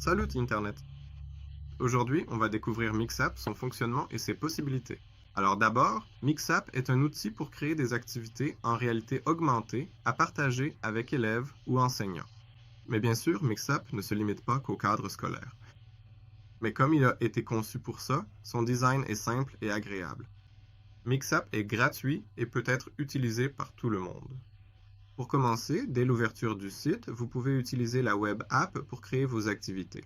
Salut Internet! Aujourd'hui, on va découvrir Mixap, son fonctionnement et ses possibilités. Alors d'abord, Mixap est un outil pour créer des activités en réalité augmentée à partager avec élèves ou enseignants. Mais bien sûr, Mixap ne se limite pas qu'au cadre scolaire. Mais comme il a été conçu pour ça, son design est simple et agréable. Mixap est gratuit et peut être utilisé par tout le monde. Pour commencer, dès l'ouverture du site, vous pouvez utiliser la web app pour créer vos activités.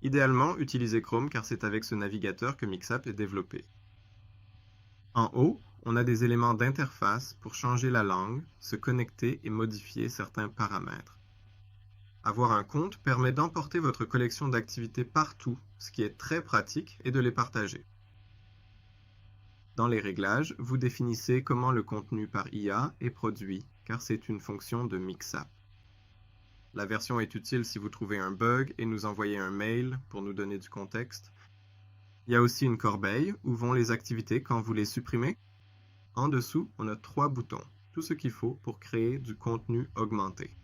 Idéalement, utilisez Chrome car c'est avec ce navigateur que Mixap est développé. En haut, on a des éléments d'interface pour changer la langue, se connecter et modifier certains paramètres. Avoir un compte permet d'emporter votre collection d'activités partout, ce qui est très pratique, et de les partager. Dans les réglages, vous définissez comment le contenu par IA est produit, car c'est une fonction de Mixap. La version est utile si vous trouvez un bug et nous envoyez un mail pour nous donner du contexte. Il y a aussi une corbeille où vont les activités quand vous les supprimez. En dessous, on a 3 boutons, tout ce qu'il faut pour créer du contenu augmenté.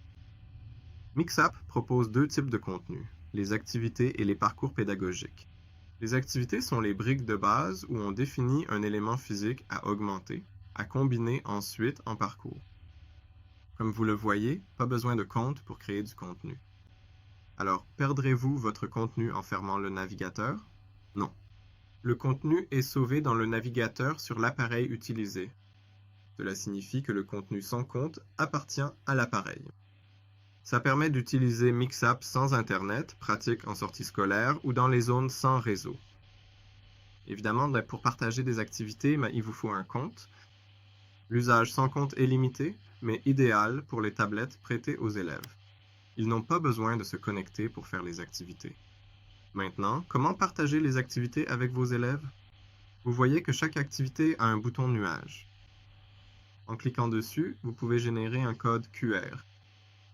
Mixap propose 2 types de contenus, les activités et les parcours pédagogiques. Les activités sont les briques de base où on définit un élément physique à augmenter, à combiner ensuite en parcours. Comme vous le voyez, pas besoin de compte pour créer du contenu. Alors, perdrez-vous votre contenu en fermant le navigateur? Non. Le contenu est sauvé dans le navigateur sur l'appareil utilisé. Cela signifie que le contenu sans compte appartient à l'appareil. Ça permet d'utiliser Mixap sans Internet, pratique en sortie scolaire ou dans les zones sans réseau. Évidemment, pour partager des activités, il vous faut un compte. L'usage sans compte est limité, mais idéal pour les tablettes prêtées aux élèves. Ils n'ont pas besoin de se connecter pour faire les activités. Maintenant, comment partager les activités avec vos élèves? Vous voyez que chaque activité a un bouton nuage. En cliquant dessus, vous pouvez générer un code QR.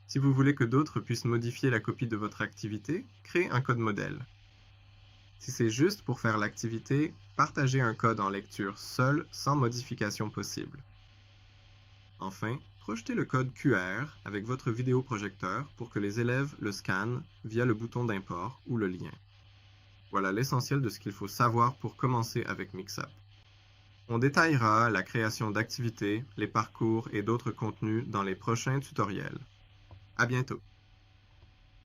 Si vous voulez que d'autres puissent modifier la copie de votre activité, créez un code modèle. Si c'est juste pour faire l'activité, partagez un code en lecture seul sans modification possible. Enfin, projetez le code QR avec votre vidéoprojecteur pour que les élèves le scannent via le bouton d'import ou le lien. Voilà l'essentiel de ce qu'il faut savoir pour commencer avec Mixap. On détaillera la création d'activités, les parcours et d'autres contenus dans les prochains tutoriels. À bientôt!